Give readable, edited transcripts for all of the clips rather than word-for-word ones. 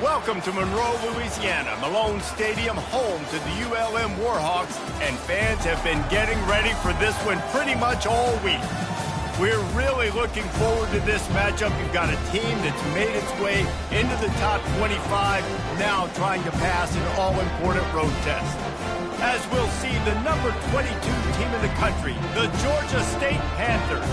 Welcome to Monroe, Louisiana, Malone Stadium, home to the ULM Warhawks, and fans have been getting ready for this one pretty much all week. We're really looking forward to this matchup. You've got a team that's made its way into the top 25, now trying to pass an all-important road test. As we'll see, the number 22 team in the country, the Georgia State Panthers,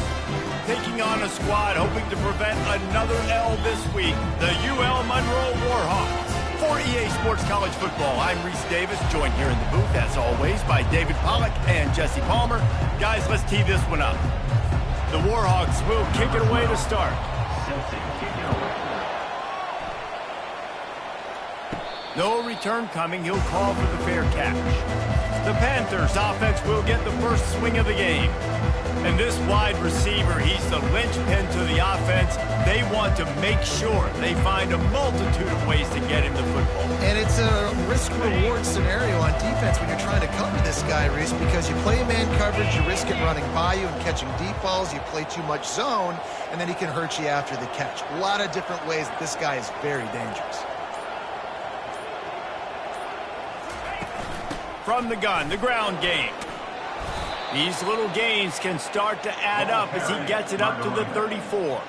taking on a squad hoping to prevent another L this week, the UL Monroe Warhawks. For EA Sports College Football, I'm Reese Davis, joined here in the booth, as always, by David Pollack and Jesse Palmer. Guys, let's tee this one up. The Warhawks will kick it away to start. No return coming. He'll call for the fair catch. The Panthers offense will get the first swing of the game. And this wide receiver, he's the linchpin to the offense. They want to make sure they find a multitude of ways to get him the football. And it's a risk-reward scenario on defense when you're trying to cover this guy, Reese, because you play man coverage, you risk it running by you and catching deep balls. You play too much zone, and then he can hurt you after the catch. A lot of different ways that this guy is very dangerous. From the gun, the ground game. These little gains can start to add up as he gets it up to the 34.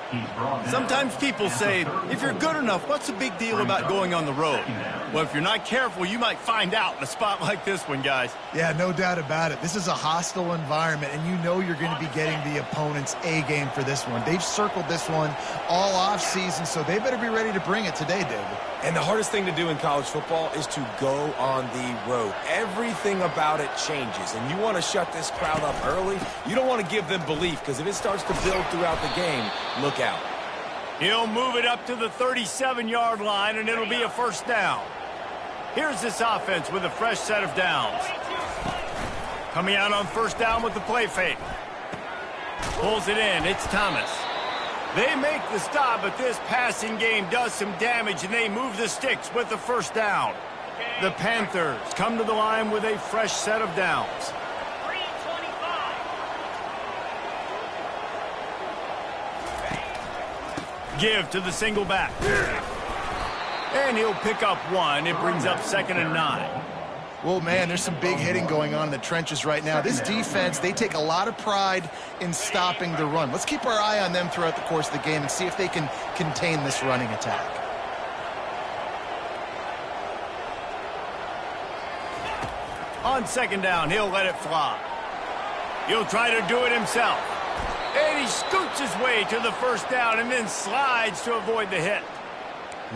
Sometimes people say, if you're good enough, what's the big deal about going on the road? Well, if you're not careful, you might find out in a spot like this one, guys. Yeah, no doubt about it. This is a hostile environment, and you know you're going to be getting the opponent's A game for this one. They've circled this one all offseason, so they better be ready to bring it today, David. And the hardest thing to do in college football is to go on the road. Everything about it changes, and you want to shut this crowd up early. You don't want to give them belief, because if it starts to build throughout the game, look out. He'll move it up to the 37-yard line, and it'll be a first down. Here's this offense with a fresh set of downs. Coming out on first down with the play fake. Pulls it in. It's Thomas. They make the stop, but this passing game does some damage, and they move the sticks with the first down. The Panthers come to the line with a fresh set of downs. Give to the single back. And he'll pick up one. It brings up 2nd and 9. Well, man, there's some big hitting going on in the trenches right now. This defense, they take a lot of pride in stopping the run. Let's keep our eye on them throughout the course of the game and see if they can contain this running attack. On 2nd down, he'll let it fly. He'll try to do it himself. And he scoots his way to the first down and then slides to avoid the hit.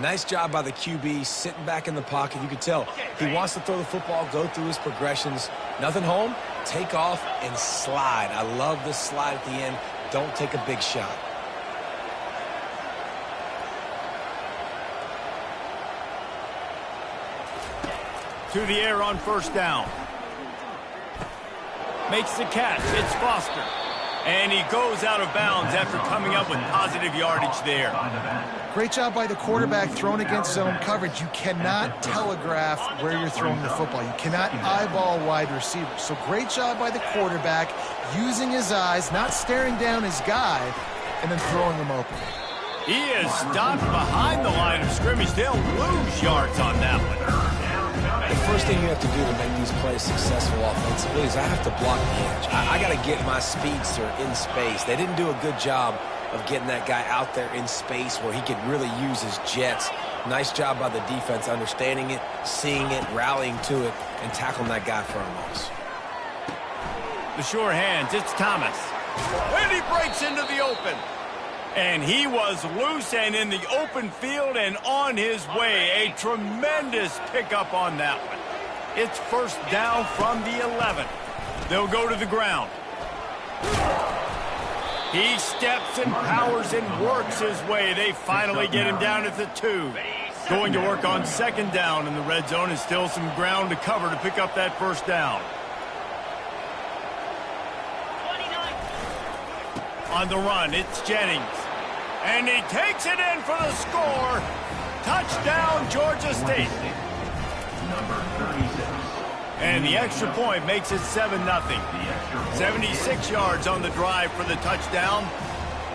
Nice job by the QB, sitting back in the pocket. You can tell he wants to throw the football, go through his progressions. Nothing home, take off and slide. I love this slide at the end. Don't take a big shot. To the air on first down. Makes the catch. It's Foster. And he goes out of bounds after coming up with positive yardage there. Great job by the quarterback thrown against zone coverage. You cannot telegraph where you're throwing the football. You cannot eyeball wide receivers. So great job by the quarterback using his eyes, not staring down his guy, and then throwing him open. He is stopped behind the line of scrimmage. They'll lose yards on that one. The first thing you have to do to make these plays successful offensively is I have to block the edge. I got to get my speedster in space. They didn't do a good job of getting that guy out there in space where he could really use his jets. Nice job by the defense understanding it, seeing it, rallying to it, and tackling that guy for a loss. The sure hands, it's Thomas. And he breaks into the open. And he was loose and in the open field and on his way. A tremendous pickup on that one. It's first down from the 11. They'll go to the ground. He steps and powers and works his way. They finally get him down at the 2. Going to work on 2nd down in the red zone, and still some ground to cover to pick up that first down. On the run, it's Jennings. And he takes it in for the score. Touchdown, Georgia State. Number 36. And the extra point makes it 7-0. 76 yards on the drive for the touchdown.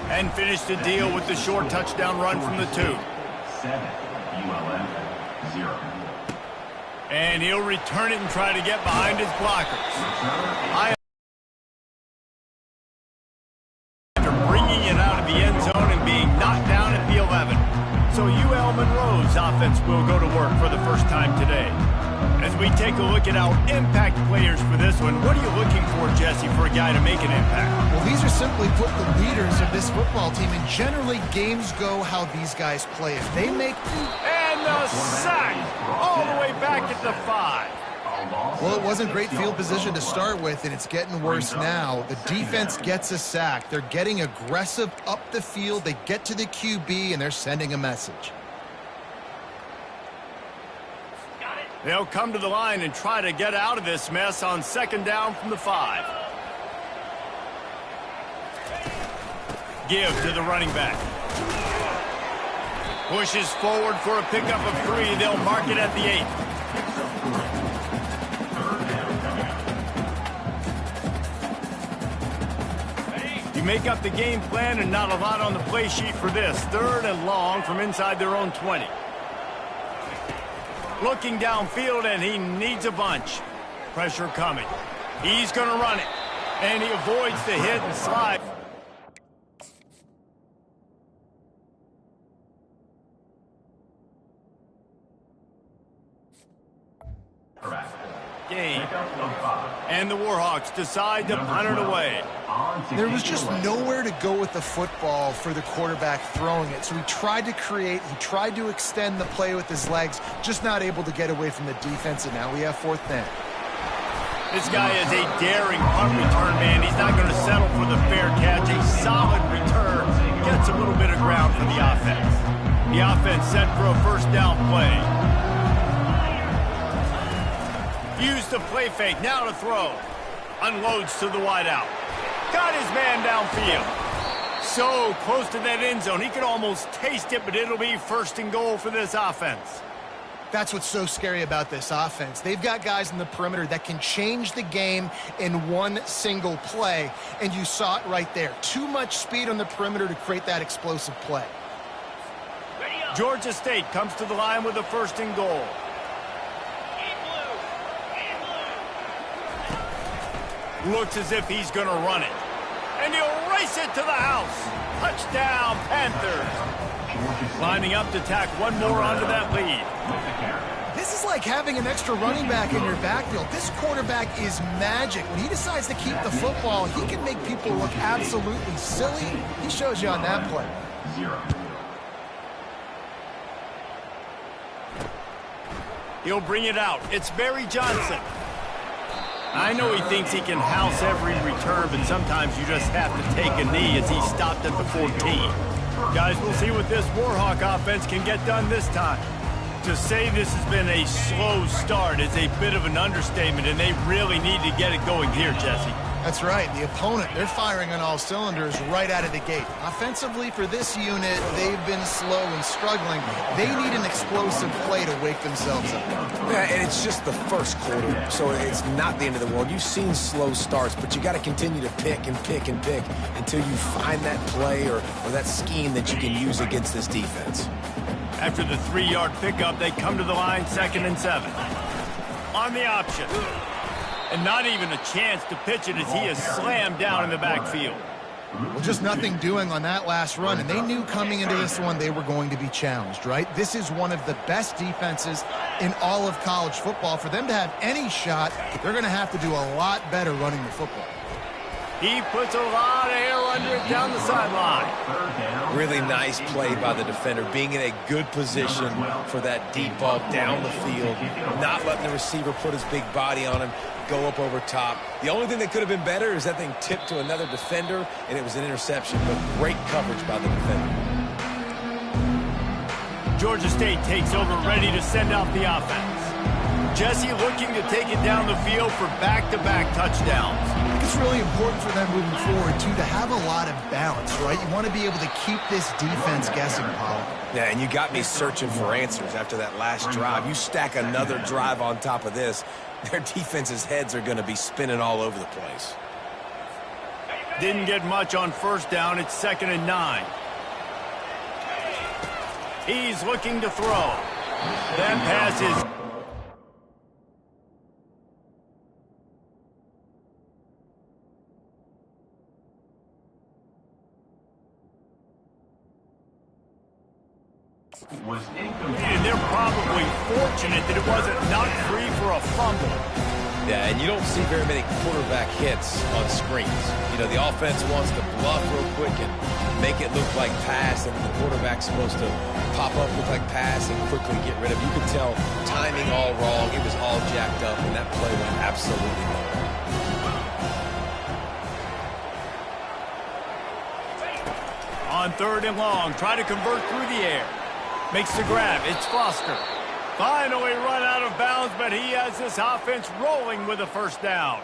And finished the deal with the short touchdown run from the 2. 7, ULM. 0. And he'll return it and try to get behind his blockers. After bringing it out of the end zone and being knocked down at the 11. So UL Monroe's offense will go to work for the first time today. As we take a look at our impact players for this one, what are you looking for, Jesse, for a guy to make an impact? Well, these are simply put the leaders of this football team, and generally games go how these guys play. If they make... And the sack! All the way back at the 5. Well, it wasn't great field position to start with, and it's getting worse now. The defense gets a sack. They're getting aggressive up the field. They get to the QB, and they're sending a message. They'll come to the line and try to get out of this mess on 2nd down from the 5. Give to the running back. Pushes forward for a pickup of 3. They'll mark it at the 8. You make up the game plan and not a lot on the play sheet for this. 3rd and long from inside their own 20. Looking downfield, and he needs a bunch. Pressure coming. He's going to run it. And he avoids the hit and slide. Game. And the Warhawks decide to punt it away. There was just nowhere to go with the football for the quarterback throwing it. So he tried to create, he tried to extend the play with his legs, just not able to get away from the defense, and now we have 4th down. This guy is a daring punt return man. He's not going to settle for the fair catch. A solid return gets a little bit of ground for the offense. The offense set for a 1st down play. Used the play fake, now to throw. Unloads to the wideout. Got his man downfield. So close to that end zone, he could almost taste it, but it'll be 1st and goal for this offense. That's what's so scary about this offense. They've got guys in the perimeter that can change the game in one single play, and you saw it right there. Too much speed on the perimeter to create that explosive play. Georgia State comes to the line with a 1st and goal. Looks as if he's going to run it. And he'll race it to the house. Touchdown, Panthers. Lining up to tack one more onto that lead. This is like having an extra running back in your backfield. This quarterback is magic. When he decides to keep the football, he can make people look absolutely silly. He shows you on that play. 0. He'll bring it out. It's Barry Johnson. I know he thinks he can house every return, but sometimes you just have to take a knee as he stopped at the 14. Guys, we'll see what this Warhawk offense can get done this time. To say this has been a slow start is a bit of an understatement, and they really need to get it going here, Jesse. That's right. The opponent, they're firing on all cylinders right out of the gate. Offensively, for this unit, they've been slow and struggling. They need an explosive play to wake themselves up. Yeah, and it's just the 1st quarter, so it's not the end of the world. You've seen slow starts, but you got to continue to pick and pick and pick until you find that play or that scheme that you can use against this defense. After the 3-yard pickup, they come to the line 2nd and 7. On the option. And not even a chance to pitch it as he is slammed down in the backfield. Well, just nothing doing on that last run, and they knew coming into this one they were going to be challenged, right? This is one of the best defenses in all of college football. For them to have any shot, they're going to have to do a lot better running the football. He puts a lot of air under it down the sideline. Really nice play by the defender, being in a good position for that deep ball down the field, not letting the receiver put his big body on him, go up over top. The only thing that could have been better is that thing tipped to another defender, and it was an interception, but great coverage by the defender. Georgia State takes over, ready to send out the offense. Jesse looking to take it down the field for back-to-back touchdowns. I think it's really important for them moving forward, too, to have a lot of balance, right? You want to be able to keep this defense guessing, Paul. Yeah, and you got me searching for answers after that last drive. You stack another drive on top of this, their defense's heads are going to be spinning all over the place. Didn't get much on 1st down. It's 2nd and 9. He's looking to throw. That pass is... Was incomplete. And they're probably fortunate that it wasn't knocked free for a fumble. Yeah, and you don't see very many quarterback hits on screens. You know, the offense wants to bluff real quick and make it look like pass, and the quarterback's supposed to pop up, look like pass, and quickly get rid of it. You could tell timing all wrong. It was all jacked up, and that play went absolutely nowhere. On 3rd and long, try to convert through the air. Makes the grab. It's Foster. Finally run out of bounds, but he has this offense rolling with a first down.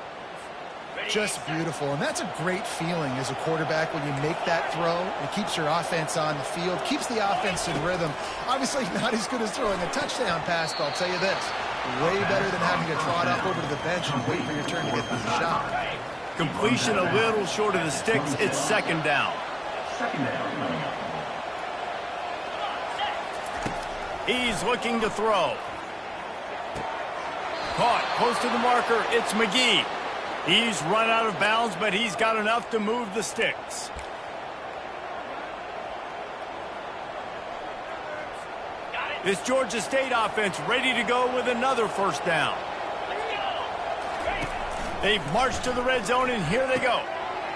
Just beautiful, and that's a great feeling as a quarterback when you make that throw. It keeps your offense on the field, keeps the offense in rhythm. Obviously not as good as throwing a touchdown pass, but I'll tell you this, way better than having to trot up over to the bench and wait for your turn to get the shot. Completion a little short of the sticks. It's 2nd down. He's looking to throw. Caught close to the marker. It's McGee. He's run out of bounds, but he's got enough to move the sticks. This Georgia State offense ready to go with another first down. They've marched to the red zone, and here they go.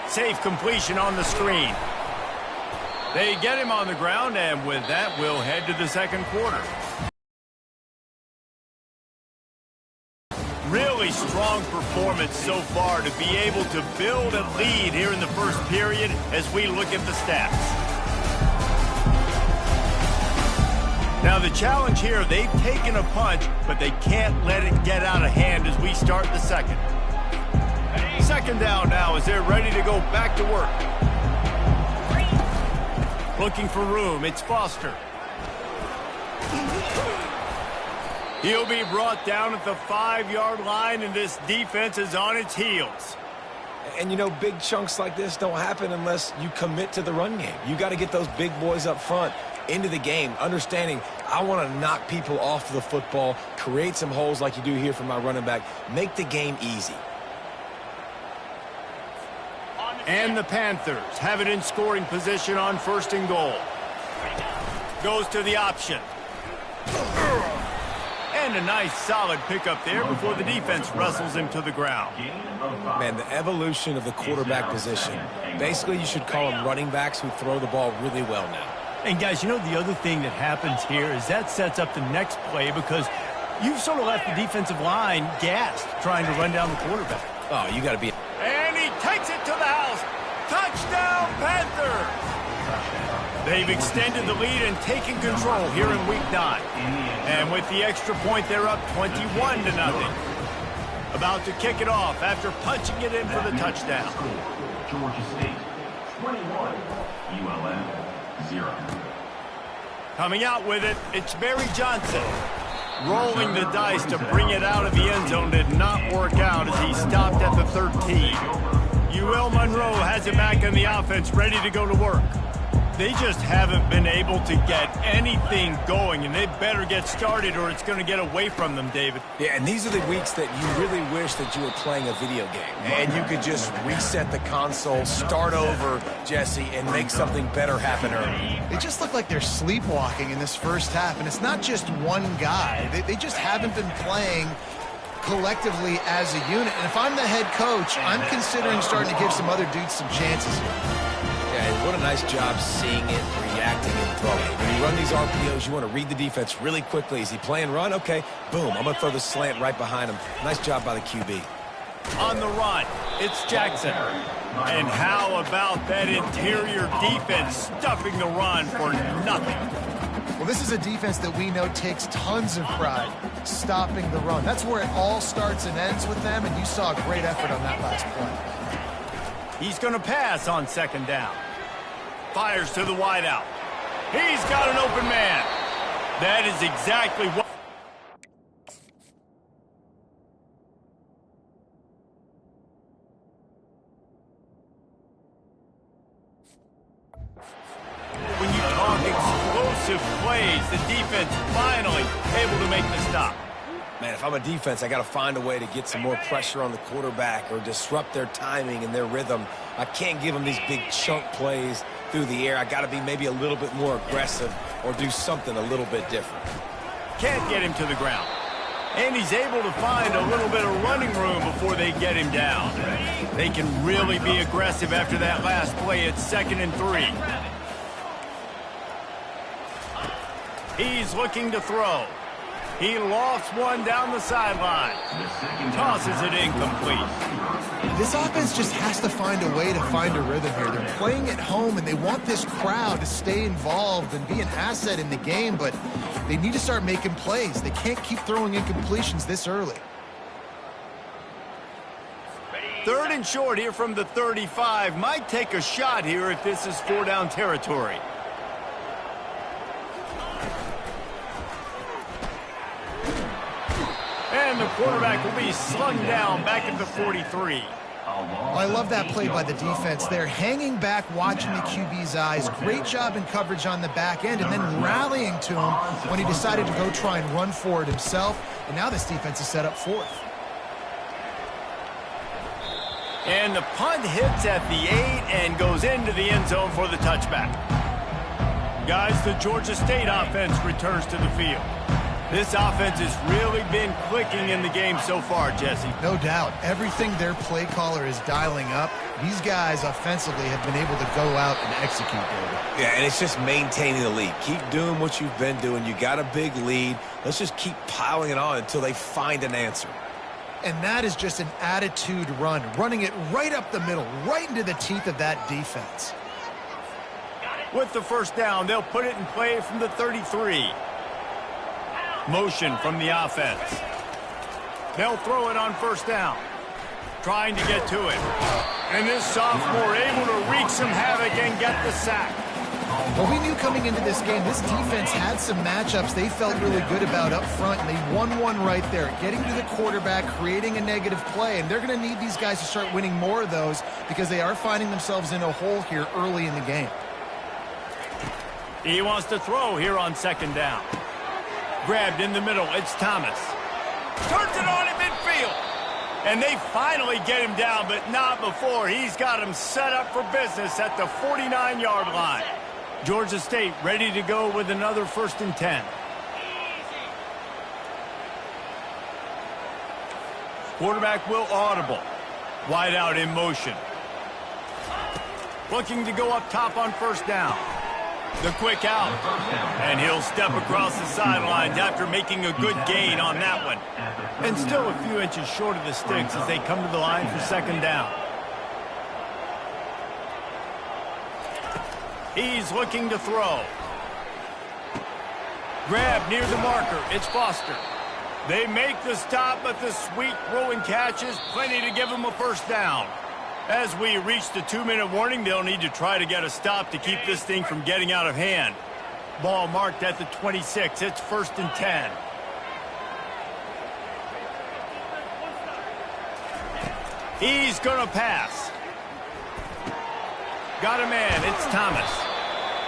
Safe completion on the screen. They get him on the ground, and with that, we'll head to the 2nd quarter. Really strong performance so far to be able to build a lead here in the 1st period as we look at the stats. Now the challenge here, they've taken a punch, but they can't let it get out of hand as we start the 2nd. 2nd down now as they're ready to go back to work. Looking for room, it's Foster. He'll be brought down at the 5-yard line, and this defense is on its heels. And, you know, big chunks like this don't happen unless you commit to the run game. You got to get those big boys up front into the game, understanding I want to knock people off the football, create some holes like you do here for my running back, make the game easy. And the Panthers have it in scoring position on 1st and goal. Goes to the option. And a nice solid pickup there before the defense wrestles him to the ground. Man, the evolution of the quarterback position. Basically, you should call them running backs who throw the ball really well now. And guys, you know the other thing that happens here is that sets up the next play because you've sort of left the defensive line gassed trying to run down the quarterback. Oh, you got to be... And he takes it to the house. Touchdown, Panthers! They've extended the lead and taken control here in Week 9. And with the extra point, they're up 21-0. About to kick it off after punching it in for the touchdown. Georgia State 21, ULM 0. Coming out with it, it's Barry Johnson. Rolling the dice to bring it out of the end zone did not work out as he stopped at the 13. UL Monroe has it back in the offense, ready to go to work. They just haven't been able to get anything going, and they better get started or it's going to get away from them, David. Yeah, and these are the weeks that you really wish that you were playing a video game. And you could just reset the console, start over, Jesse, and make something better happen early. They just look like they're sleepwalking in this 1st half, and it's not just one guy. They just haven't been playing collectively as a unit. And if I'm the head coach, I'm considering starting to give some other dudes some chances here. And what a nice job seeing it, reacting, and throwing. When you run these RPOs, you want to read the defense really quickly. Is he playing run? Okay, boom, I'm going to throw the slant right behind him. Nice job by the QB. On the run, it's Jackson. And how about that interior defense stuffing the run for nothing? Well, this is a defense that we know takes tons of pride stopping the run. That's where it all starts and ends with them, and you saw a great effort on that last play. He's going to pass on 2nd down. Fires to the wideout. He's got an open man. That is exactly what... When you talk explosive explosive plays. The defense finally able to make the stop. Man, if I'm a defense, I got to find a way to get some more pressure on the quarterback or disrupt their timing and their rhythm. I can't give them these big chunk plays through the air. I got to be maybe a little bit more aggressive or do something a little bit different. Can't get him to the ground. And he's able to find a little bit of running room before they get him down. They can really be aggressive after that last play. It's 2nd and 3. He's looking to throw. He lofts one down the sideline. Tosses it incomplete. This offense just has to find a way to find a rhythm here. They're playing at home, and they want this crowd to stay involved and be an asset in the game, but they need to start making plays. They can't keep throwing incompletions this early. 3rd and short here from the 35. Might take a shot here if this is 4-down territory. And the quarterback will be slung down back at the 43. I love that play by the defense. They're hanging back, watching the QB's eyes. Great job in coverage on the back end, and then rallying to him when he decided to go try and run for it himself. And now this defense is set up 4th. And the punt hits at the 8 and goes into the end zone for the touchback. Guys, the Georgia State offense returns to the field. This offense has really been clicking in the game so far, Jesse. No doubt. Everything their play caller is dialing up, these guys offensively have been able to go out and execute, David. Yeah, and it's just maintaining the lead. Keep doing what you've been doing. You got a big lead. Let's just keep piling it on until they find an answer. And that is just an attitude run, running it right up the middle, right into the teeth of that defense. With the first down, they'll put it in play from the 33. Motion from the offense. They'll throw it on first down. Trying to get to it. And this sophomore able to wreak some havoc and get the sack. Well, we knew coming into this game, this defense had some matchups they felt really good about up front, and they won one right there, getting to the quarterback, creating a negative play, and they're going to need these guys to start winning more of those because they are finding themselves in a hole here early in the game. He wants to throw here on 2nd down. Grabbed in the middle, it's Thomas. Turns it on in midfield. And they finally get him down, but not before. He's got him set up for business at the 49-yard line. Georgia State ready to go with another 1st and 10. Quarterback will audible. Wide out in motion. Looking to go up top on first down. The quick out. And he'll step across the sidelines after making a good gain on that one. And still a few inches short of the sticks as they come to the line for 2nd down. He's looking to throw. Grab near the marker. It's Foster. They make the stop, but the sweet throw and catch is plenty to give them a first down. As we reach the 2-minute warning, they'll need to try to get a stop to keep this thing from getting out of hand. Ball marked at the 26. It's 1st and 10. He's going to pass. Got a man. It's Thomas.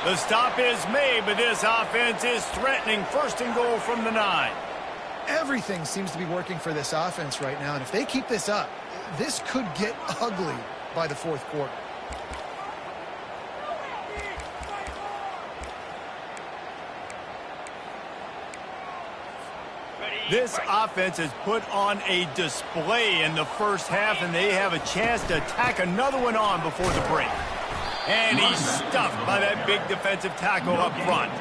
The stop is made, but this offense is threatening 1st and goal from the 9. Everything seems to be working for this offense right now, and if they keep this up, this could get ugly by the 4th quarter. This offense has put on a display in the first half, and they have a chance to tack another one on before the break. And he's stuffed by that big defensive tackle up front.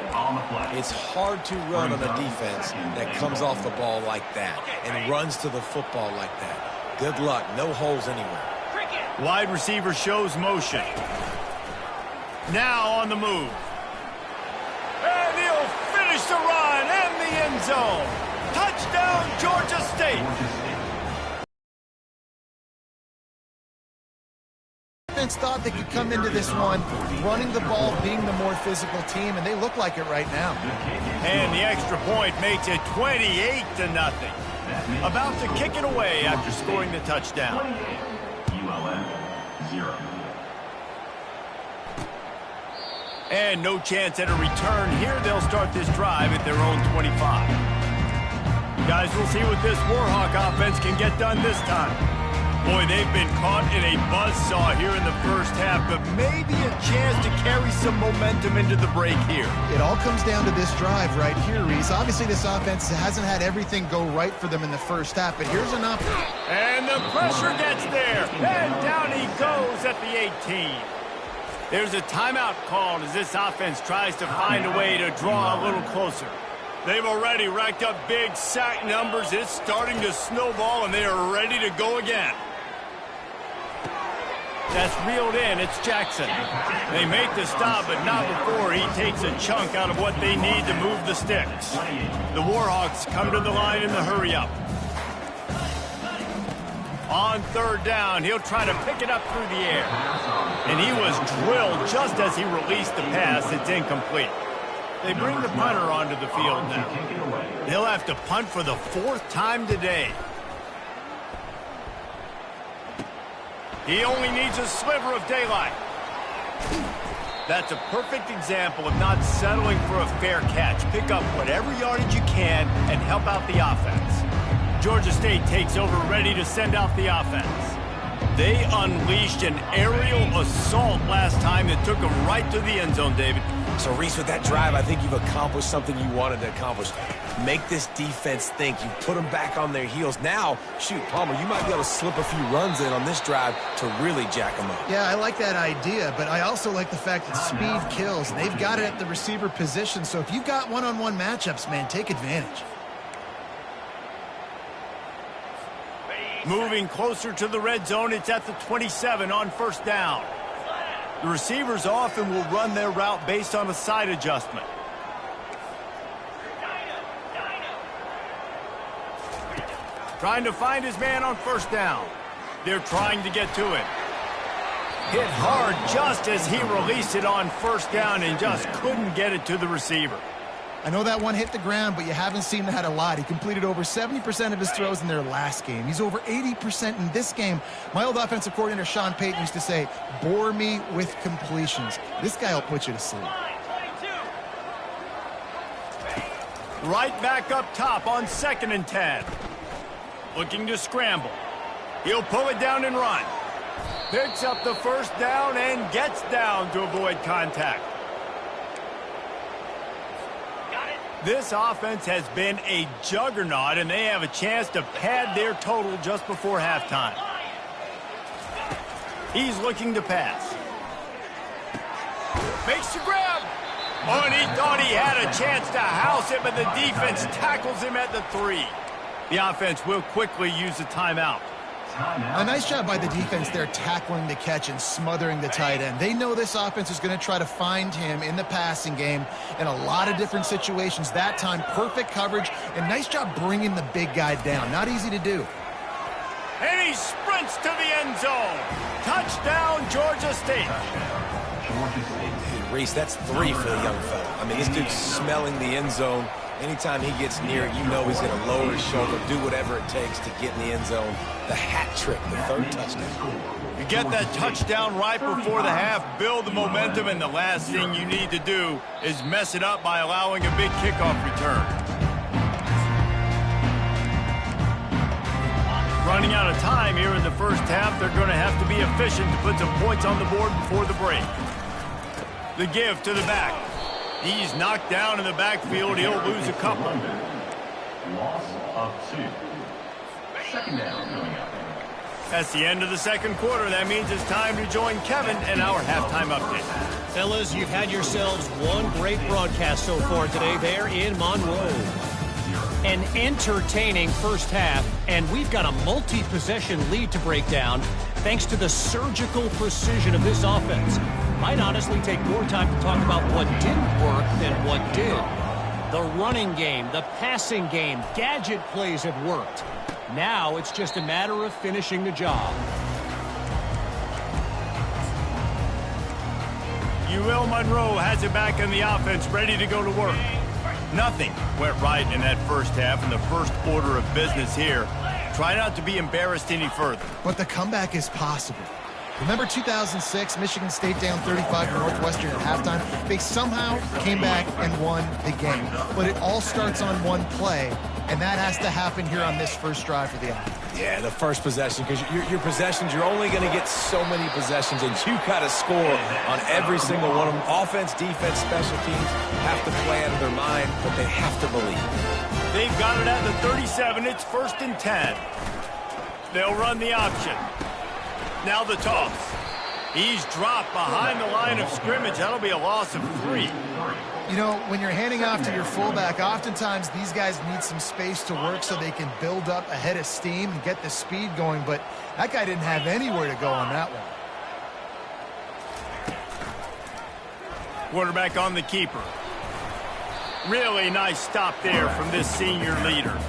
It's hard to run on a defense that comes off the ball like that and runs to the football like that. Good luck. No holes anywhere. Wide receiver shows motion. Now on the move. And he'll finish the run and the end zone. Touchdown, Georgia State. Defense thought they could come into this one running the ball, being the more physical team, and they look like it right now. And the extra point makes it 28-0. About to kick it away after scoring the touchdown. ULM 0. And no chance at a return here. They'll start this drive at their own 25. Guys, we'll see what this Warhawk offense can get done this time. Boy, they've been caught in a buzzsaw here in the first half, but maybe a chance to carry some momentum into the break here. It all comes down to this drive right here, Reese. Obviously, this offense hasn't had everything go right for them in the first half, but here's an opportunity. And the pressure gets there, and down he goes at the 18. There's a timeout called as this offense tries to find a way to draw a little closer. They've already racked up big sack numbers. It's starting to snowball, and they are ready to go again. That's reeled in. It's Jackson. They make the stop, but not before he takes a chunk out of what they need to move the sticks. The Warhawks come to the line in the hurry-up. On third down, he'll try to pick it up through the air. And he was drilled just as he released the pass. It's incomplete. They bring the punter onto the field now. He'll have to punt for the 4th time today. He only needs a sliver of daylight. That's a perfect example of not settling for a fair catch. Pick up whatever yardage you can and help out the offense. Georgia State takes over, ready to send out the offense. They unleashed an aerial assault last time that took them right to the end zone, David. So, Reese, with that drive, I think you've accomplished something you wanted to accomplish. Make this defense think. You put them back on their heels. Now, shoot, Palmer, you might be able to slip a few runs in on this drive to really jack them up. Yeah, I like that idea, but I also like the fact that speed kills. They've got it at the receiver position, so if you've got one-on-one matchups, man, take advantage. Moving closer to the red zone, it's at the 27 on first down. The receivers often will run their route based on a side adjustment. Trying to find his man on first down. They're trying to get to it. Hit hard just as he released it on first down and just couldn't get it to the receiver. I know that one hit the ground, but you haven't seen that a lot. He completed over 70% of his throws in their last game. He's over 80% in this game. My old offensive coordinator, Sean Payton, used to say, bore me with completions. This guy will put you to sleep. Right back up top on 2nd and 10. Looking to scramble. He'll pull it down and run. Picks up the first down and gets down to avoid contact. This offense has been a juggernaut, and they have a chance to pad their total just before halftime. He's looking to pass. Makes the grab. Oh, and he thought he had a chance to house it, but the defense tackles him at the 3. The offense will quickly use a timeout. A nice job by the defense there tackling the catch and smothering the tight end. They know this offense is going to try to find him in the passing game in a lot of different situations. That time, perfect coverage, and nice job bringing the big guy down. Not easy to do. And he sprints to the end zone. Touchdown, Georgia State. Reese, that's 3 for the young fella. I mean, this dude's smelling the end zone. Anytime he gets near it, you know he's going to lower his shoulder, do whatever it takes to get in the end zone. The hat trick, the 3rd touchdown. You get that touchdown right before the half, build the momentum, and the last thing you need to do is mess it up by allowing a big kickoff return. Running out of time here in the first half, they're going to have to be efficient to put some points on the board before the break. The give to the back. He's knocked down in the backfield. He'll lose a couple. Loss of 2. 2nd down coming up. That's the end of the second quarter. That means it's time to join Kevin and our halftime update. Fellas, you've had yourselves one great broadcast so far today there in Monroe. An entertaining first half, and we've got a multi-possession lead to break down thanks to the surgical precision of this offense. Might honestly take more time to talk about what didn't work than what did. The running game, the passing game, gadget plays have worked. Now it's just a matter of finishing the job. UL Monroe has it back in the offense, ready to go to work. Nothing went right in that first half, and the first order of business here. Try not to be embarrassed any further. But the comeback is possible. Remember 2006, Michigan State down 35 to Northwestern at halftime? They somehow came back and won the game. But it all starts on one play, and that has to happen here on this first drive for the offense. Yeah, the first possession, because your possessions, you're only going to get so many possessions, and you got to score on every single one of them. Offense, defense, special teams have to play out of their mind, but they have to believe. They've got it at the 37. It's 1st and 10. They'll run the option. Now the toss. He's dropped behind the line of scrimmage. That'll be a loss of 3. You know, when you're handing off to your fullback, oftentimes these guys need some space to work so they can build up a head of steam and get the speed going, but that guy didn't have anywhere to go on that one. Quarterback on the keeper. Really nice stop there from this senior leader.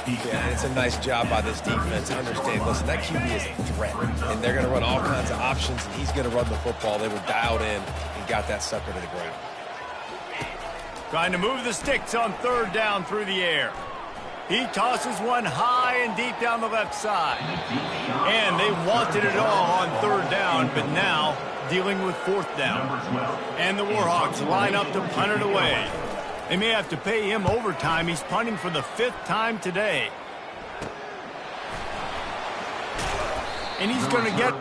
Yeah, it's a nice job by this defense. Understand, listen, that QB is a threat, and they're going to run all kinds of options, and he's going to run the football. They were dialed in and got that sucker to the ground. Trying to move the sticks on 3rd down through the air. He tosses one high and deep down the left side. And they wanted it all on 3rd down, but now dealing with 4th down. And the Warhawks line up to punt it away. They may have to pay him overtime. He's punting for the 5th time today. And he's going to get...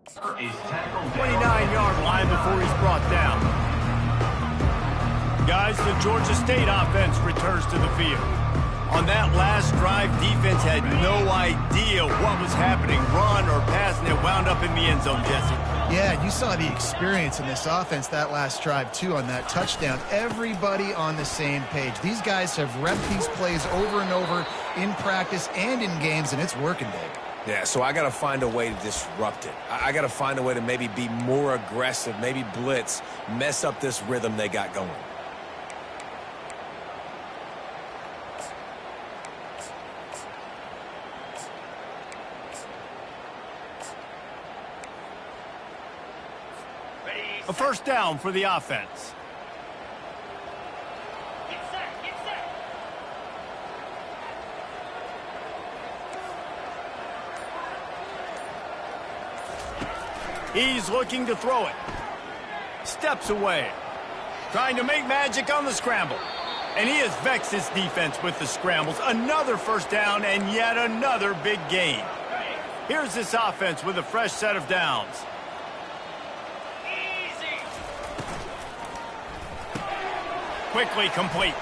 Is tackled 29-yard line before he's brought down. Guys, the Georgia State offense returns to the field. On that last drive, defense had no idea what was happening, run or pass, and it wound up in the end zone, Jesse. Yeah, you saw the experience in this offense that last drive, too, on that touchdown. Everybody on the same page. These guys have repped these plays over and over in practice and in games, and it's working, Dave. Yeah, so I got to find a way to disrupt it. I got to find a way to maybe be more aggressive, maybe blitz, mess up this rhythm they got going. A first down for the offense. He's looking to throw it. Steps away. Trying to make magic on the scramble. And he has vexed his defense with the scrambles. Another first down and yet another big gain. Here's this offense with a fresh set of downs. Quickly complete.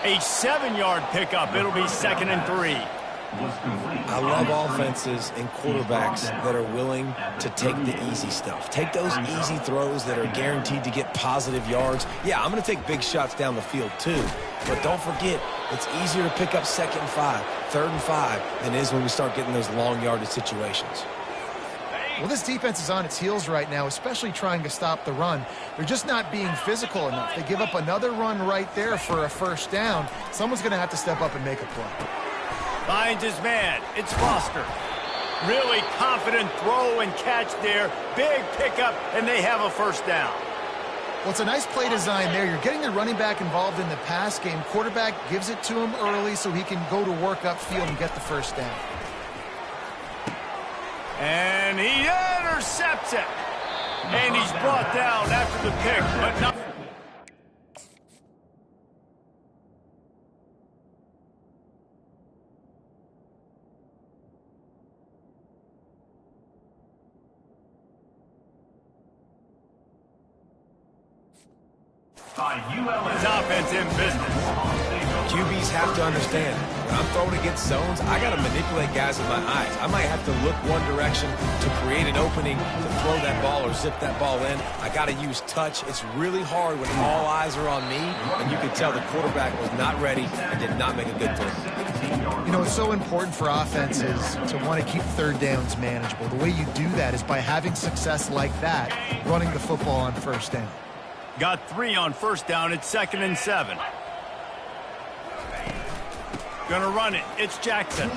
A 7-yard pickup. It'll be 2nd and 3. I love offenses and quarterbacks that are willing to take the easy stuff. Take those easy throws that are guaranteed to get positive yards. Yeah, I'm going to take big shots down the field too. But don't forget, it's easier to pick up 2nd and 5, 3rd and 5 than it is when we start getting those long yardage situations. Well, this defense is on its heels right now, especially trying to stop the run. They're just not being physical enough. They give up another run right there for a first down. Someone's going to have to step up and make a play. Finds his man. It's Foster. Really confident throw and catch there. Big pickup, and they have a first down. Well, it's a nice play design there. You're getting the running back involved in the pass game. Quarterback gives it to him early so he can go to work upfield and get the first down. And he intercepts it. And he's brought down after the pick, but not. His offense in business. QBs have to understand, when I'm throwing against zones, I got to manipulate guys with my eyes. I might have to look one direction to create an opening to throw that ball or zip that ball in. I got to use touch. It's really hard when all eyes are on me, and you can tell the quarterback was not ready and did not make a good throw. You know, it's so important for offenses to want to keep third downs manageable. The way you do that is by having success like that, running the football on first down. Got 3 on first down. It's 2nd and 7. Gonna run it. It's Jackson.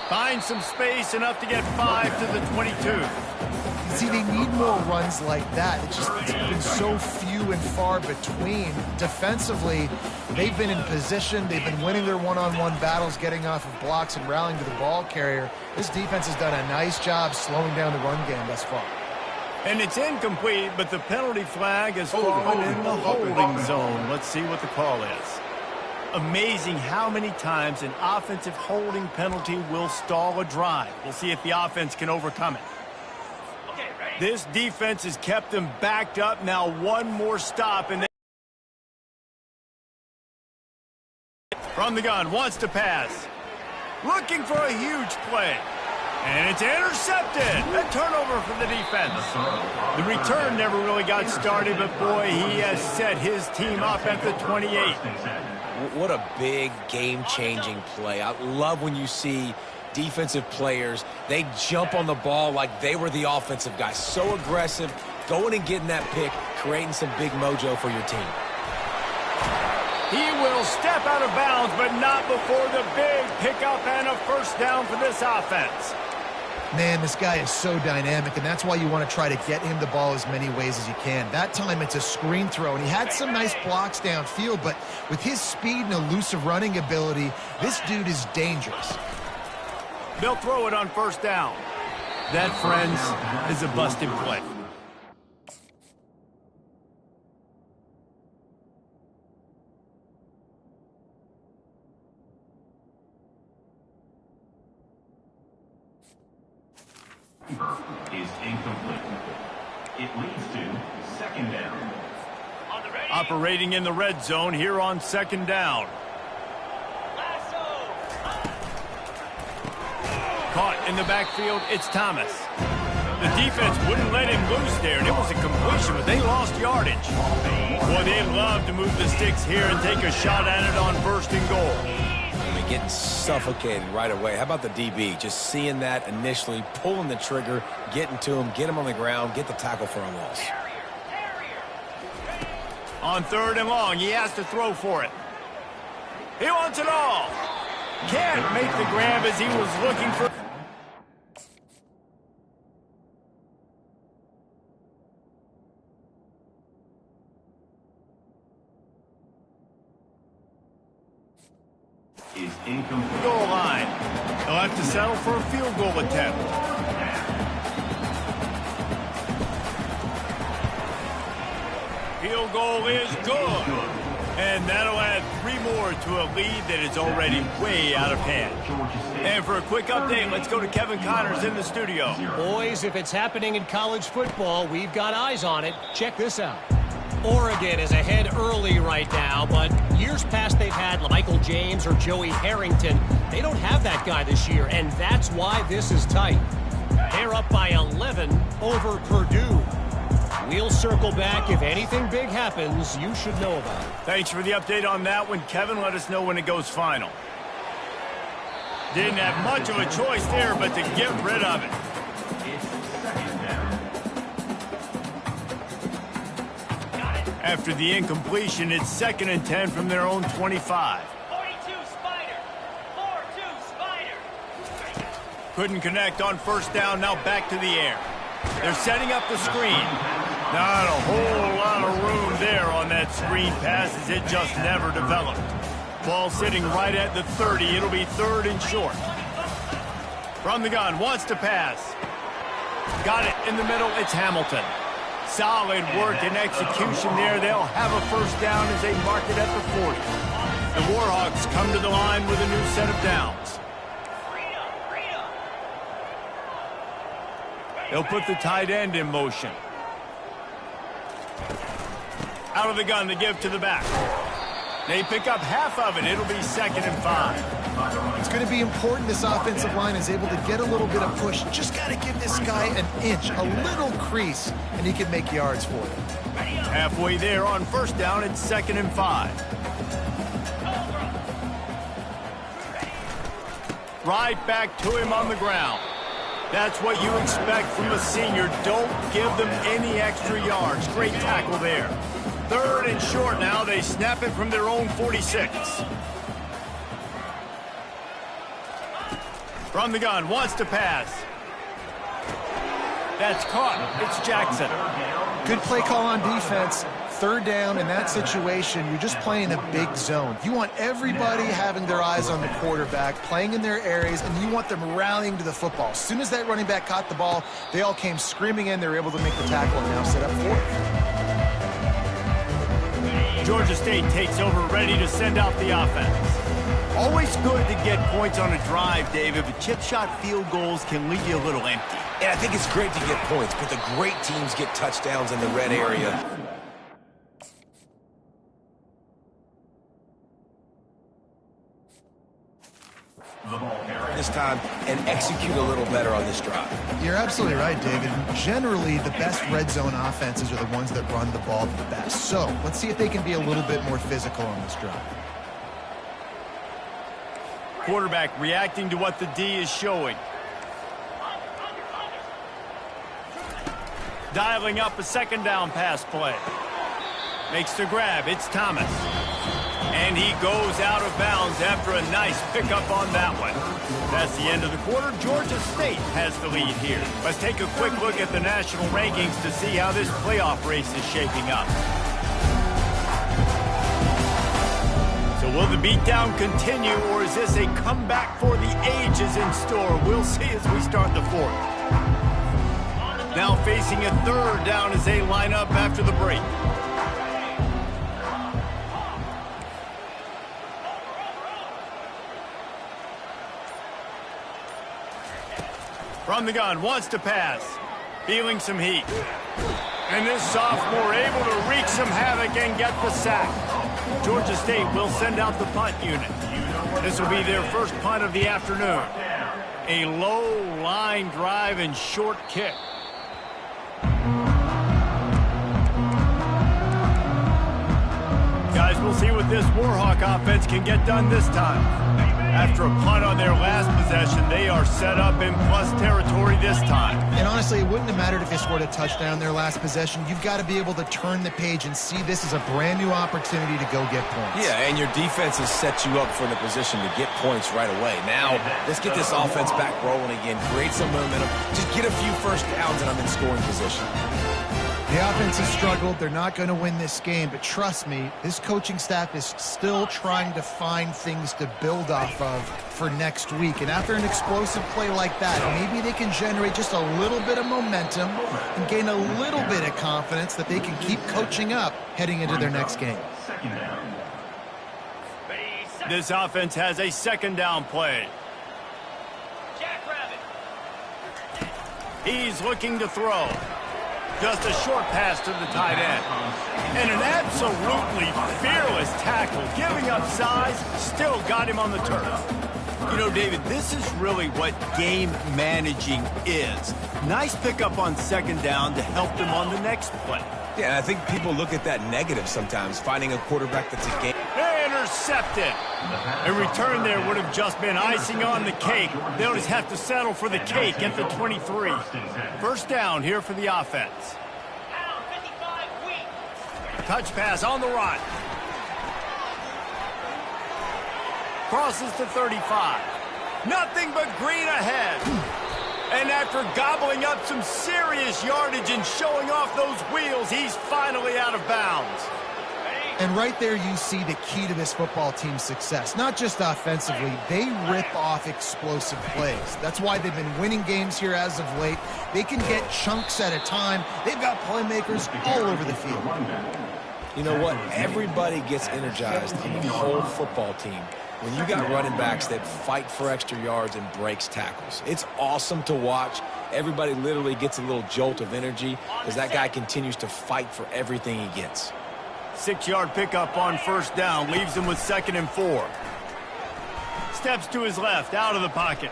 Finds some space, enough to get 5 to the 22. See, they need more runs like that. It's been so few and far between. Defensively, they've been in position. They've been winning their one-on-one battles, getting off of blocks and rallying to the ball carrier. This defense has done a nice job slowing down the run game thus far. And it's incomplete, but the penalty flag has fallen in the holding zone. Let's see what the call is. Amazing how many times an offensive holding penalty will stall a drive. We'll see if the offense can overcome it. This defense has kept them backed up. Now one more stop, and from the gun, wants to pass. Looking for a huge play. And it's intercepted. A turnover for the defense. The return never really got started, but boy, he has set his team up at the 28. What a big game-changing play. I love when you see defensive players, they jump on the ball like they were the offensive guy. So aggressive, going and getting that pick, creating some big mojo for your team. He will step out of bounds, but not before the big pickup and a first down for this offense. Man, this guy is so dynamic, and that's why you want to try to get him the ball as many ways as you can. That time, it's a screen throw, and he had some nice blocks downfield, but with his speed and elusive running ability, this dude is dangerous. They'll throw it on first down. That, friends, is a busted play. Is incomplete. It leads to second down. Operating in the red zone here on second down. Caught in the backfield, it's Thomas. The defense wouldn't let him loose there, and it was a completion, but they lost yardage. Boy, they'd love to move the sticks here and take a shot at it on first and goal. Getting suffocated right away. How about the DB? Just seeing that initially, pulling the trigger, getting to him, get him on the ground, get the tackle for a loss. On third and long, he has to throw for it. He wants it all. Can't make the grab as he was looking for. Is incomplete. Goal line. They'll have to settle for a field goal attempt. Field goal is good. And that'll add 3 more to a lead that is already way out of hand. And for a quick update, let's go to Kevin Connors in the studio. Boys, if it's happening in college football, we've got eyes on it. Check this out. Oregon is ahead early right now, but years past they've had Michael James or Joey Harrington. They don't have that guy this year, and that's why this is tight. They're up by 11 over Purdue. We'll circle back. If anything big happens, you should know about it. Thanks for the update on that one, Kevin. Let us know when it goes final. Didn't have much of a choice there, but to get rid of it. It's second down. After the incompletion, it's 2nd and 10 from their own 25. 42 Spider. 4-2 Spider. Couldn't connect on first down, now back to the air. They're setting up the screen. Not a whole lot of room there on that screen pass as it just never developed. Ball sitting right at the 30. It'll be 3rd and short. From the gun, wants to pass. Got it in the middle, it's Hamilton. Solid work and execution there. They'll have a first down as they mark it at the 40. The Warhawks come to the line with a new set of downs. They'll put the tight end in motion. Out of the gun to give to the back. They pick up half of it. It'll be 2nd and 5. It's going to be important this offensive line is able to get a little bit of push. Just got to give this guy an inch, a little crease, and he can make yards for you. Halfway there on first down, it's 2nd and 5. Right back to him on the ground. That's what you expect from a senior. Don't give them any extra yards. Great tackle there. 3rd and short now. They snap it from their own 46. From the gun, wants to pass. That's caught. It's Jackson. Good play call on defense. 3rd down in that situation, you're just playing a big zone. You want everybody having their eyes on the quarterback, playing in their areas, and you want them rallying to the football. As soon as that running back caught the ball, they all came screaming in. They were able to make the tackle and now set up 4th. Georgia State takes over, ready to send out the offense. Always good to get points on a drive, David, but chip shot field goals can leave you a little empty. And I think it's great to get points, but the great teams get touchdowns in the red area. This time and execute a little better on this drive. You're absolutely right, David. Generally, the best red zone offenses are the ones that run the ball the best. So let's see if they can be a little bit more physical on this drive. Quarterback reacting to what the D is showing. Dialing up a 2nd down pass play. Makes the grab. It's Thomas. And he goes out of bounds after a nice pickup on that one. That's the end of the quarter. Georgia State has the lead here. Let's take a quick look at the national rankings to see how this playoff race is shaping up. So will the beatdown continue, or is this a comeback for the ages in store? We'll see as we start the 4th. Now facing a 3rd down as they line up after the break. From the gun, wants to pass. Feeling some heat. And this sophomore able to wreak some havoc and get the sack. Georgia State will send out the punt unit. This will be their first punt of the afternoon. A low line drive and short kick. Guys, we'll see what this Warhawk offense can get done this time. After a punt on their last possession, they are set up in plus territory this time. And honestly, it wouldn't have mattered if they scored a touchdown their last possession. You've got to be able to turn the page and see this as a brand new opportunity to go get points. Yeah, and your defense has set you up for the position to get points right away. Now, let's get this offense back rolling again, create some momentum, just get a few first downs, and I'm in scoring position. The offense has struggled. They're not going to win this game, but trust me, this coaching staff is still trying to find things to build off of for next week. And after an explosive play like that, maybe they can generate just a little bit of momentum and gain a little bit of confidence that they can keep coaching up heading into their next game. This offense has a second down play. Jackrabbit. He's looking to throw. Just a short pass to the tight end. And an absolutely fearless tackle. Giving up size, still got him on the turf. You know, David, this is really what game managing is. Nice pickup on second down to help them on the next play. Yeah, and I think people look at that negative sometimes, finding a quarterback that's a game. Intercepted. A return there would have just been icing on the cake. They'll just have to settle for the cake at the 23. First down here for the offense. Pound 55 weak. Touch pass on the run. Crosses to 35. Nothing but green ahead. And after gobbling up some serious yardage and showing off those wheels, he's finally out of bounds. And right there you see the key to this football team's success. Not just offensively, they rip off explosive plays. That's why they've been winning games here as of late. They can get chunks at a time. They've got playmakers all over the field. You know what? Everybody gets energized on the whole football team when you got running backs that fight for extra yards and breaks tackles. It's awesome to watch. Everybody literally gets a little jolt of energy as that guy continues to fight for everything he gets. 6-yard pickup on first down, leaves him with 2nd and 4. Steps to his left, out of the pocket.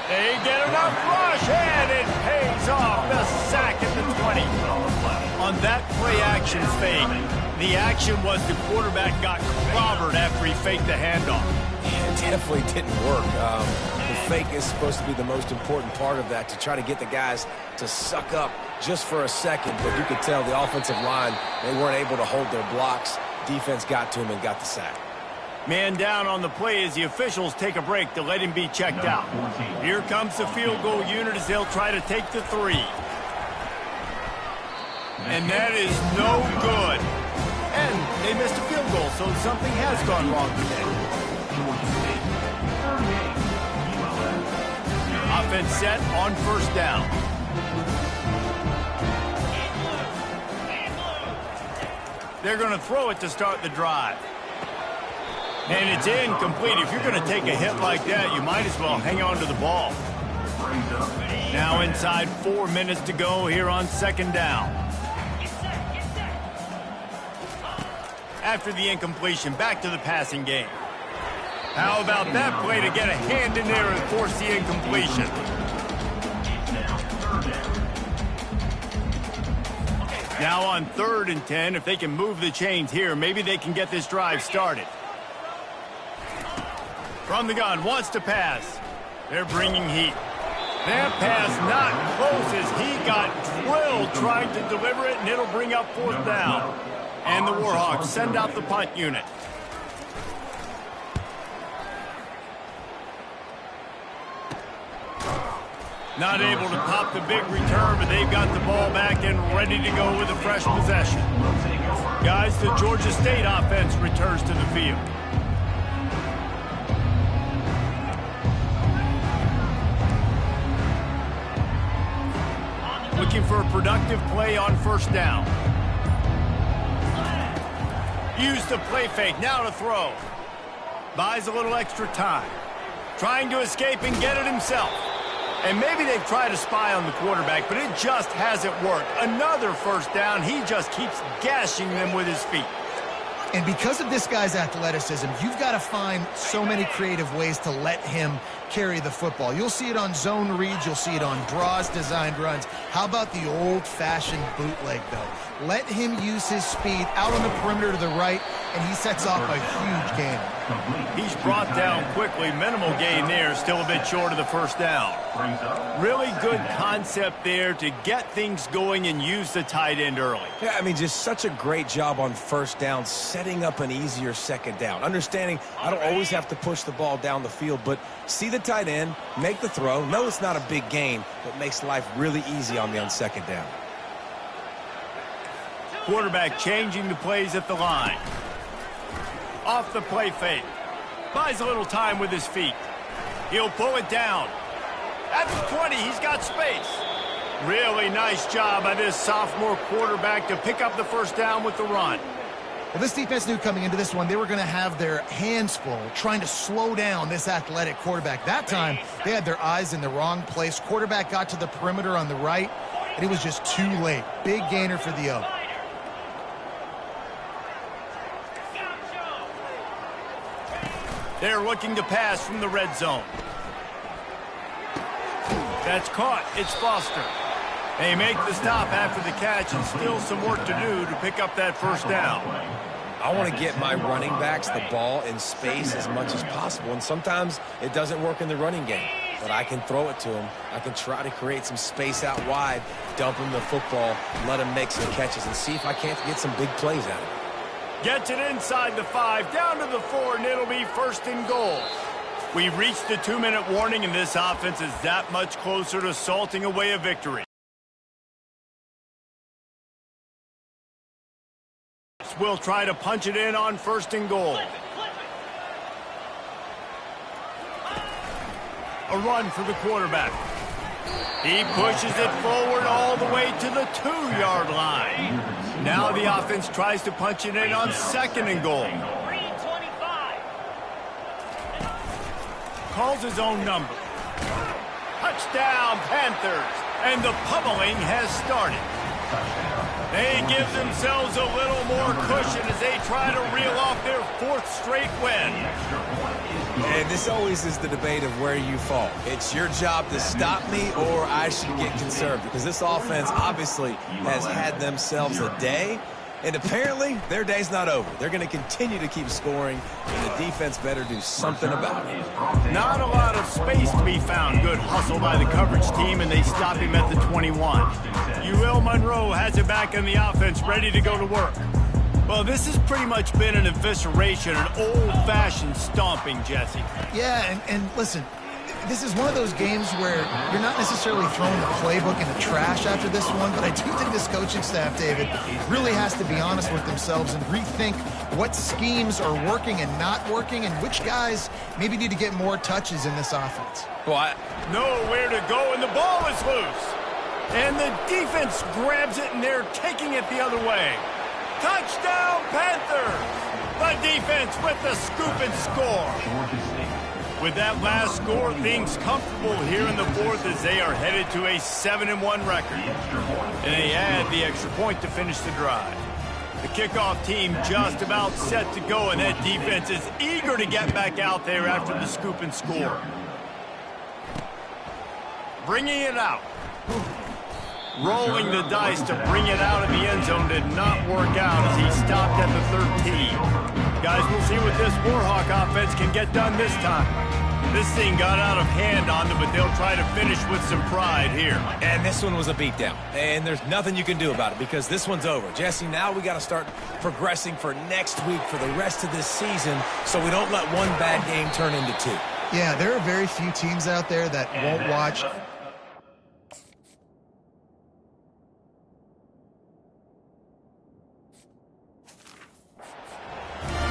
They get enough rush, and it pays off. The sack at the 20. On that play action fake, the action was the quarterback got clobbered after he faked the handoff. It definitely didn't work. The fake is supposed to be the most important part of that, to try to get the guys to suck up just for a second, but you could tell the offensive line, they weren't able to hold their blocks. Defense got to him and got the sack. Man down on the play as the officials take a break to let him be checked out. Here comes the field goal unit as they'll try to take the 3. And that is no good. And they missed a field goal, so something has gone wrong today. Offense set on first down. They're going to throw it to start the drive. And it's incomplete. If you're going to take a hit like that, you might as well hang on to the ball. Now inside 4 minutes to go here on second down. After the incompletion, back to the passing game. How about that play to get a hand in there and force the incompletion? Now on 3rd and 10, if they can move the chains here, maybe they can get this drive started. From the gun, wants to pass. They're bringing heat. That pass not close as he got drilled trying to deliver it, and it'll bring up 4th down. And the Warhawks send out the punt unit. Not able to pop the big return, but they've got the ball back and ready to go with a fresh possession. Guys, the Georgia State offense returns to the field. Looking for a productive play on first down. Use the play fake, now to throw. Buys a little extra time. Trying to escape and get it himself. And maybe they've tried to spy on the quarterback, but it just hasn't worked. Another first down. He just keeps gashing them with his feet. And because of this guy's athleticism, you've got to find so many creative ways to let him carry the football. You'll see it on zone reads. You'll see it on draws, designed runs. How about the old-fashioned bootleg, though? Let him use his speed out on the perimeter to the right, and he sets off a huge gain. He's brought down quickly. Minimal gain there, still a bit short of the first down. Really good concept there to get things going and use the tight end early. Yeah, I mean, just such a great job on first down, setting up an easier second down. Understanding I don't always have to push the ball down the field, but see the tight end, make the throw. No, it's not a big gain, but makes life really easy on me on second down. Quarterback changing the plays at the line. Off the play fake. Buys a little time with his feet. He'll pull it down. At the 20, he's got space. Really nice job by this sophomore quarterback to pick up the first down with the run. Well, this defense knew coming into this one they were going to have their hands full trying to slow down this athletic quarterback. That time, they had their eyes in the wrong place. Quarterback got to the perimeter on the right, and it was just too late. Big gainer for the O. They're looking to pass from the red zone. That's caught. It's Foster. They make the stop after the catch, and still some work to do to pick up that first down. I want to get my running backs the ball in space as much as possible, and sometimes it doesn't work in the running game, but I can throw it to them. I can try to create some space out wide, dump them the football, let them make some catches, and see if I can't get some big plays out of it. Gets it inside the 5, down to the 4, and it'll be first and goal. We've reached the 2-minute warning, and this offense is that much closer to salting away a victory. Will try to punch it in on first and goal. A run for the quarterback. He pushes it forward all the way to the 2-yard line. Now the offense tries to punch it in on second and goal. Calls his own number. Touchdown, Panthers. And the pummeling has started. They give themselves a little more cushion as they try to reel off their 4th straight win. And this always is the debate of where you fall. It's your job to stop me, or I should get conservative, because this offense obviously has had themselves a day, and apparently their day's not over. They're going to continue to keep scoring, and the defense better do something about it. Not a lot of space to be found. Good hustle by the coverage team, and they stop him at the 21. Monroe has it back in the offense, ready to go to work. Well, this has pretty much been an evisceration, an old-fashioned stomping, Jesse. Yeah, and listen, this is one of those games where you're not necessarily throwing the playbook in the trash after this one, but I do think this coaching staff, David, really has to be honest with themselves and rethink what schemes are working and not working, and which guys maybe need to get more touches in this offense. Well, nowhere to go, and the ball is loose. And the defense grabs it, and they're taking it the other way. Touchdown, Panthers! The defense with the scoop and score. With that last score, things comfortable here in the 4th as they are headed to a 7-1 record. And they add the extra point to finish the drive. The kickoff team just about set to go, and that defense is eager to get back out there after the scoop and score. Bringing it out. Rolling the dice to bring it out of the end zone did not work out as he stopped at the 13. Guys, we'll see what this Warhawk offense can get done this time. This thing got out of hand on them, but they'll try to finish with some pride here. And this one was a beatdown, and there's nothing you can do about it because this one's over. Jesse, now we got to start progressing for next week for the rest of this season so we don't let one bad game turn into 2. Yeah, there are very few teams out there that won't watch.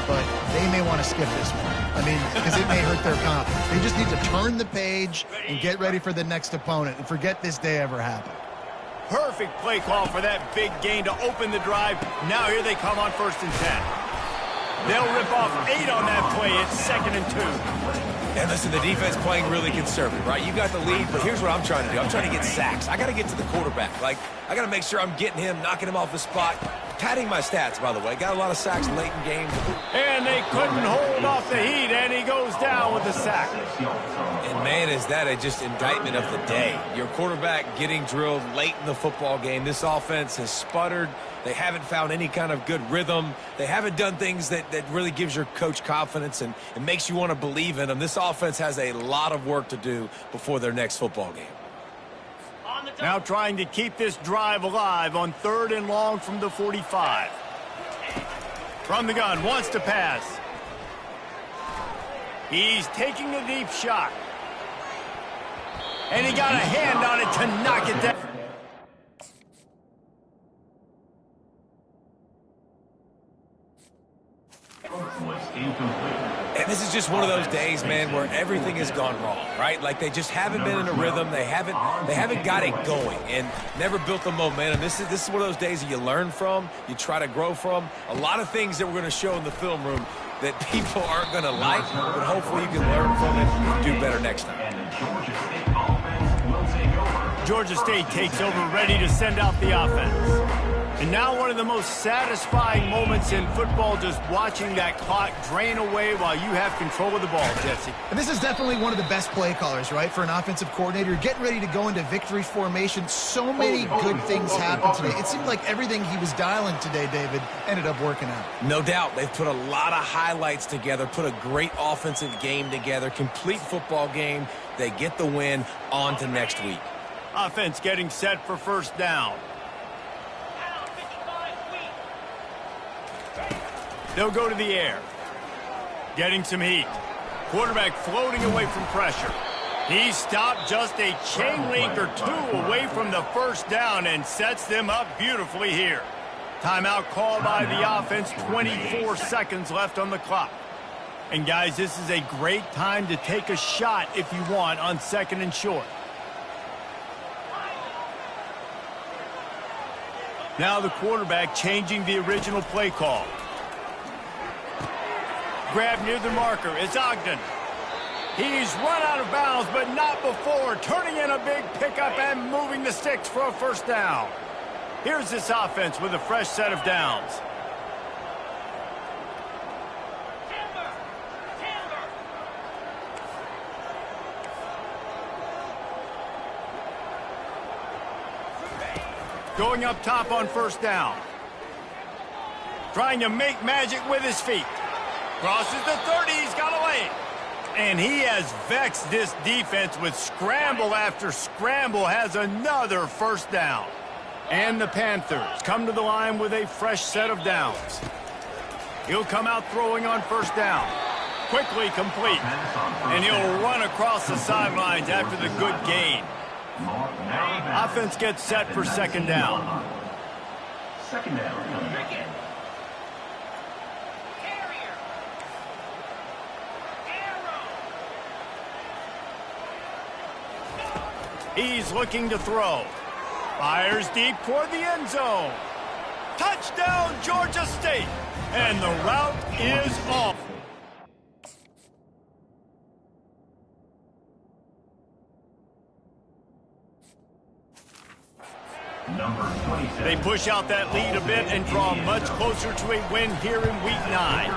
But they may want to skip this one. I mean, because it may hurt their confidence. They just need to turn the page and get ready for the next opponent and forget this day ever happened. Perfect play call for that big gain to open the drive. Now here they come on 1st and 10. They'll rip off 8 on that play. It's 2nd and 2. And listen, the defense playing really conservative, right? You got the lead, but here's what I'm trying to do. I'm trying to get sacks. I got to get to the quarterback. Like, I got to make sure I'm getting him, knocking him off the spot. Padding my stats, by the way. Got a lot of sacks late in games. And they couldn't hold off the heat, and he goes down with the sack. And, man, is that a just indictment of the day. Your quarterback getting drilled late in the football game. This offense has sputtered. They haven't found any kind of good rhythm. They haven't done things that really gives your coach confidence and makes you want to believe in them. This offense has a lot of work to do before their next football game. Now trying to keep this drive alive on 3rd and long from the 45. From the gun, wants to pass. He's taking a deep shot. And he got a hand on it to knock it down. And this is just one of those days, man, where everything has gone wrong, right? Like they just haven't been in a rhythm. They haven't got it going and never built the momentum. This is one of those days that you learn from, you try to grow from. A lot of things that we're going to show in the film room that people aren't going to like, but hopefully you can learn from it and do better next time. Georgia State takes over, ready to send out the offense. And now one of the most satisfying moments in football, just watching that clock drain away while you have control of the ball, Jesse. And this is definitely one of the best play callers, right, for an offensive coordinator. You're getting ready to go into victory formation. So many good things happened today. It seemed like everything he was dialing today, David, ended up working out. No doubt. They've put a lot of highlights together, put a great offensive game together, complete football game. They get the win. On to next week. Offense getting set for 1st down. They'll go to the air. Getting some heat. Quarterback floating away from pressure. He stopped just a chain link or 2 away from the 1st down and sets them up beautifully here. Timeout called by the offense. 24 seconds left on the clock. And, guys, this is a great time to take a shot if you want on 2nd and short. Now the quarterback changing the original play call. Grab near the marker. It's Ogden. He's run out of bounds, but not before. Turning in a big pickup and moving the sticks for a 1st down. Here's this offense with a fresh set of downs. Going up top on 1st down. Trying to make magic with his feet. Crosses the 30, he's got a lane. And he has vexed this defense with scramble after scramble, has another 1st down. And the Panthers come to the line with a fresh set of downs. He'll come out throwing on 1st down. Quickly complete. And he'll run across the sidelines after the good gain. Offense gets set for 2nd down. 2nd down. He's looking to throw. Fires deep toward the end zone. Touchdown, Georgia State. And the route is off. Number 27. They push out that lead a bit and draw much closer to a win here in Week 9.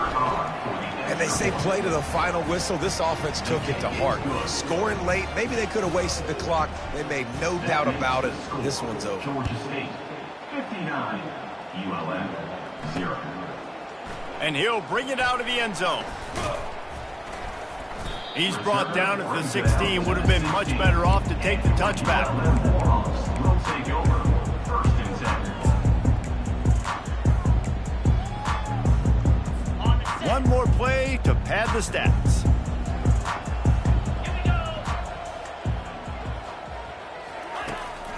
And they say play to the final whistle. This offense took it to heart. Scoring late, maybe they could have wasted the clock. They made no doubt about it. This one's over. Georgia State, 59. ULM, 0. And he'll bring it out of the end zone. He's brought down at the 16. Would have been much better off to take the touchback. Warhawks will take over 1st and 10. One more play to pad the stats.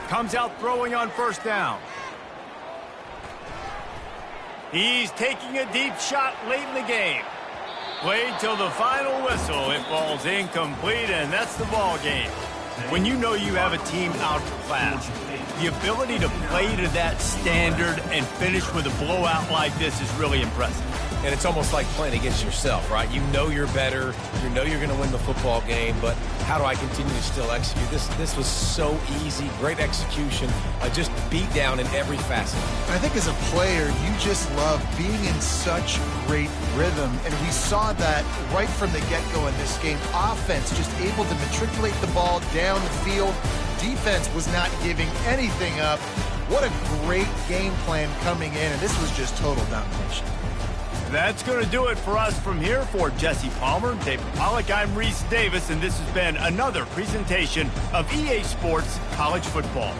Comes out throwing on 1st down. He's taking a deep shot late in the game. Played till the final whistle. It falls incomplete, and that's the ball game. When you know you have a team outclassed, the ability to play to that standard and finish with a blowout like this is really impressive. And it's almost like playing against yourself, right? You know you're better. You know you're going to win the football game, but how do I continue to still execute? This was so easy, great execution, just beat down in every facet. I think as a player, you just love being in such great rhythm, and we saw that right from the get-go in this game. Offense just able to matriculate the ball down the field. Defense was not giving anything up. What a great game plan coming in, and this was just total domination. That's going to do it for us from here. For Jesse Palmer, David Pollack, I'm Reese Davis, and this has been another presentation of EA Sports College Football.